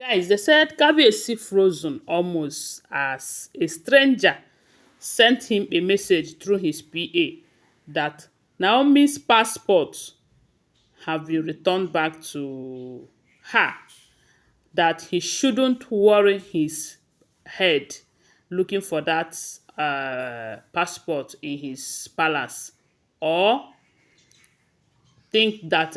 Guys, they said Kabiyesi frozen almost as a stranger sent him a message through his PA that Naomi's passport have been returned back to her, that he shouldn't worry his head looking for that passport in his palace, or think that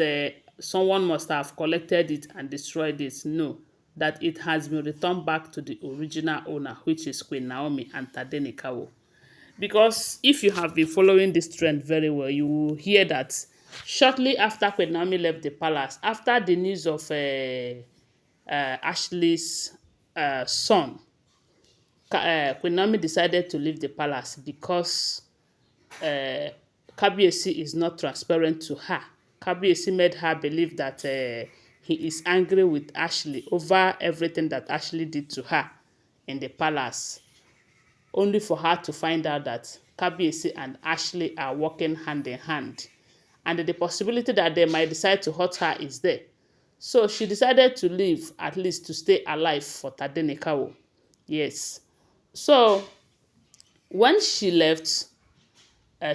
someone must have collected it and destroyed it. No, that it has been returned back to the original owner, which is Queen Naomi and Tadenikawo. Because if you have been following this trend very well, you will hear that shortly after Queen Naomi left the palace, after the news of Ashley's son, Queen Naomi decided to leave the palace because Kabiyesi is not transparent to her. Kabiyesi made her believe that he is angry with Ashley over everything that Ashley did to her in the palace, only for her to find out that Kabiyesi and Ashley are working hand in hand. And the possibility that they might decide to hurt her is there. So she decided to leave, at least to stay alive for Tadenikawo. Yes. So when she left,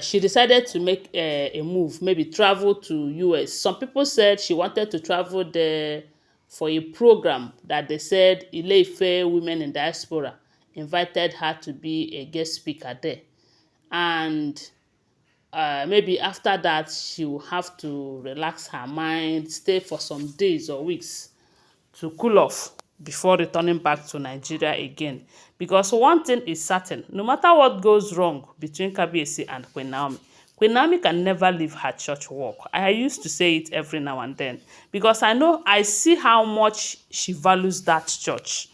she decided to make a move, maybe travel to US. Some people said she wanted to travel there for a program that they said Ile-Ife women in diaspora invited her to be a guest speaker there. And maybe after that, she will have to relax her mind, stay for some days or weeks to cool off before returning back to Nigeria again. Because one thing is certain, no matter what goes wrong between Kabiyesi and Queen Naomi can never leave her church work. I used to say it every now and then because I know I see how much she values that church,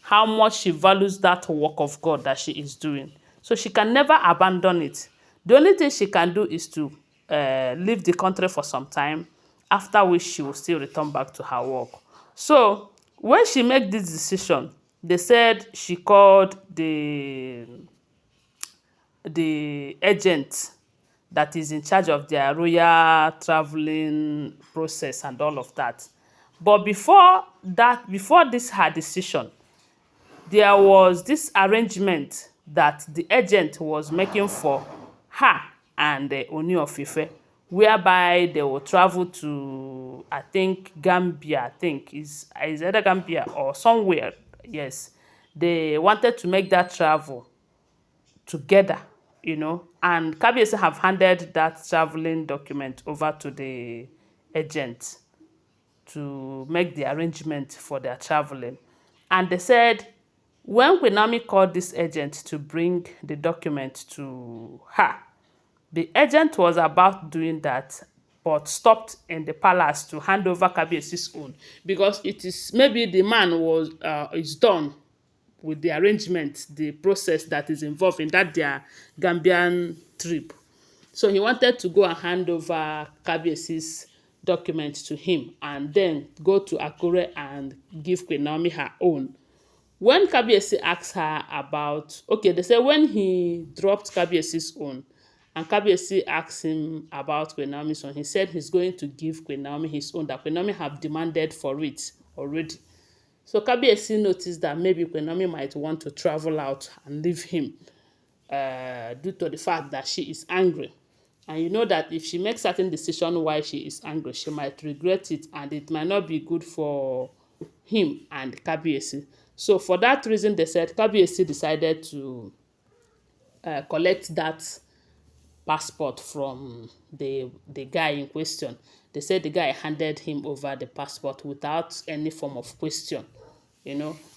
how much she values that work of God that she is doing. So she can never abandon it. The only thing she can do is to leave the country for some time, after which she will still return back to her work. So when she made this decision, they said she called the agent that is in charge of their royal traveling process and all of that. But before this her decision, there was this arrangement that the agent was making for her and Ooni of Ife, whereby they will travel to, I think, Gambia. I think is either Gambia or somewhere. Yes, they wanted to make that travel together, and Kabiyesi have handed that traveling document over to the agent to make the arrangement for their traveling. And they said when Queen Naomi called this agent to bring the document to her, the agent was about doing that, but stopped in the palace to hand over Kabiyesi's own, because it is maybe the man was is done with the arrangement, the process that is involved in that their Gambian trip. So he wanted to go and hand over Kabiyesi's document to him and then go to Akure and give Queen Naomi her own. When Kabiyesi asked her about, okay, they say when he dropped Kabiyesi's own and Kabiyesi asked him about Queen Naomi's own, he said he's going to give Queen Naomi his own, that Queen Naomi have demanded for it already. So Kabiyesi noticed that maybe Queen Naomi might want to travel out and leave him due to the fact that she is angry. And you know that if she makes certain decision why she is angry, she might regret it and it might not be good for him and Kabiyesi. So for that reason, they said Kabiyesi decided to collect that passport from the guy in question. They said the guy handed him over the passport without any form of question.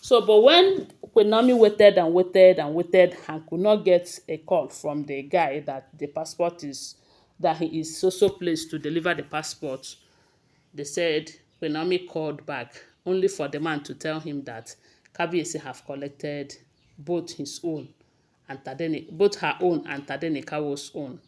So, but when Queen Naomi waited and waited and waited and could not get a call from the guy that the passport is, that he is so pleased to deliver the passport, they said Queen Naomi called back only for the man to tell him that Kabiyesi have collected both his own and both her own and Tadenikawo's own.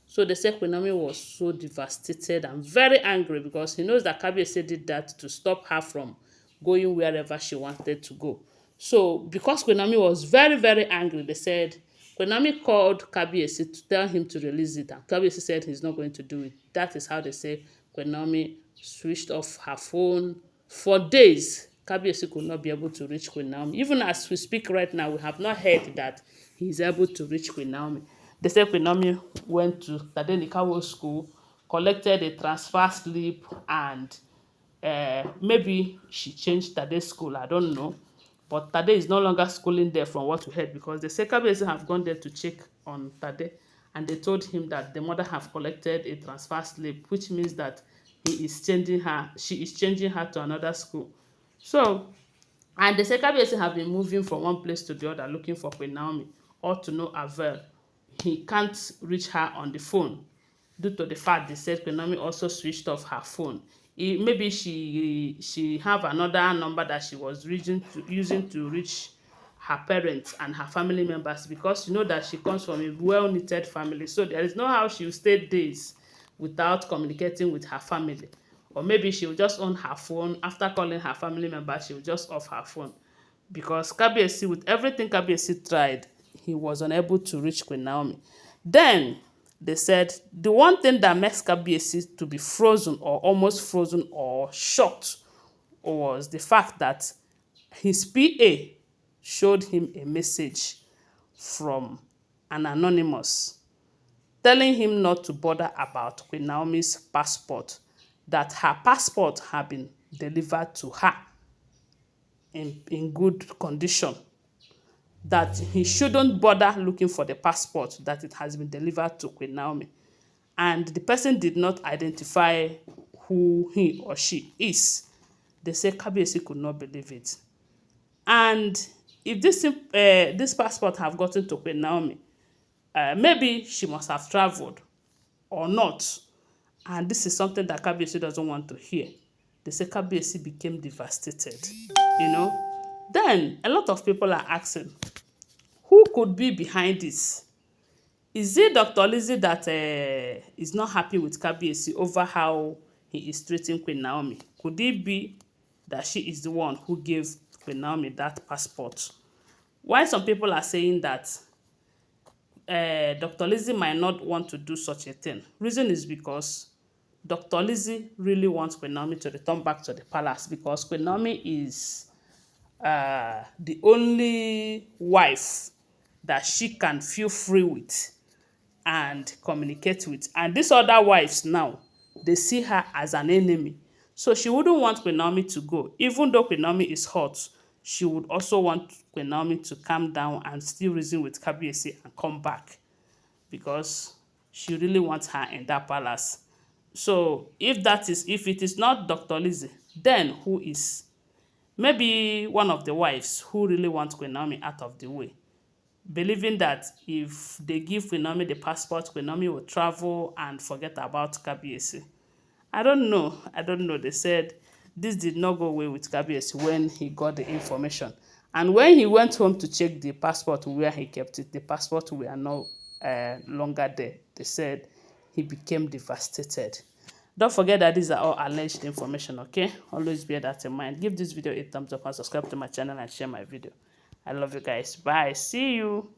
So they said Queen Naomi was so devastated and very angry because he knows that Kabiyesi did that to stop her from going wherever she wanted to go. So because Queen Naomi was very, very angry, they said Queen Naomi called Kabiyesi to tell him to release it, and Kabiyesi said he's not going to do it. That is how they say Queen Naomi switched off her phone for days. Kabiyesi could not be able to reach Queen Naomi. Even as we speak right now, we have not heard that he is able to reach Queen Naomi. They say Queen Naomi went to Tadenikawo school, collected a transfer slip, and maybe she changed Tade's school. I don't know. But Tade is no longer schooling there from what we heard, because the Kabiyesi have gone there to check on Tade, and they told him that the mother have collected a transfer slip, which means that she is changing her to another school. So, and the Kabiyesi have been moving from one place to the other looking for Queen Naomi, all to no avail. He can't reach her on the phone due to the fact they said Queen Naomi also switched off her phone. Maybe she have another number that she was using to reach her parents and her family members, because you know that she comes from a well-knitted family, so there is no how she will stay days without communicating with her family. Or maybe she will just on her phone. After calling her family member, she will just off her phone, because Kabiyesi, with everything Kabiyesi tried, he was unable to reach Queen Naomi. Then they said the one thing that makes Kabiyesi to be frozen or almost frozen or shocked was the fact that his PA showed him a message from an anonymous telling him not to bother about Queen Naomi's passport, that her passport had been delivered to her in good condition, that he shouldn't bother looking for the passport, that it has been delivered to Queen Naomi. And the person did not identify who he or she is. They say Kabiyesi could not believe it. And if this passport have gotten to Queen Naomi, maybe she must have traveled or not. And this is something that Kabiyesi doesn't want to hear. They say Kabiyesi became devastated, you know. Then a lot of people are asking, who could be behind this? Is it Dr. Lizzie that is not happy with Kabiyesi over how he is treating Queen Naomi? Could it be that she is the one who gave Queen Naomi that passport? Why some people are saying that Dr. Lizzie might not want to do such a thing. Reason is because Dr. Lizzie really wants Queen Naomi to return back to the palace, because Queen Naomi is the only wife that she can feel free with and communicate with. And these other wives now, they see her as an enemy. So she wouldn't want Queen Naomi to go. Even though Queen Naomi is hot, she would also want Queen Naomi to calm down and still reason with Kabiyesi and come back, because she really wants her in that palace. So if it is not Dr. Lizzie, then who is? Maybe one of the wives who really wants Queen Naomi out of the way, believing that if they give Queen Naomi the passport, Queen Naomi will travel and forget about Kabiyesi. I don't know. I don't know. They said this did not go away with Kabiyesi when he got the information. And when he went home to check the passport where he kept it, the passport were no longer there. They said he became devastated. Don't forget that these are all alleged information, okay? Always bear that in mind. Give this video a thumbs up and subscribe to my channel and share my video. I love you guys. Bye. See you.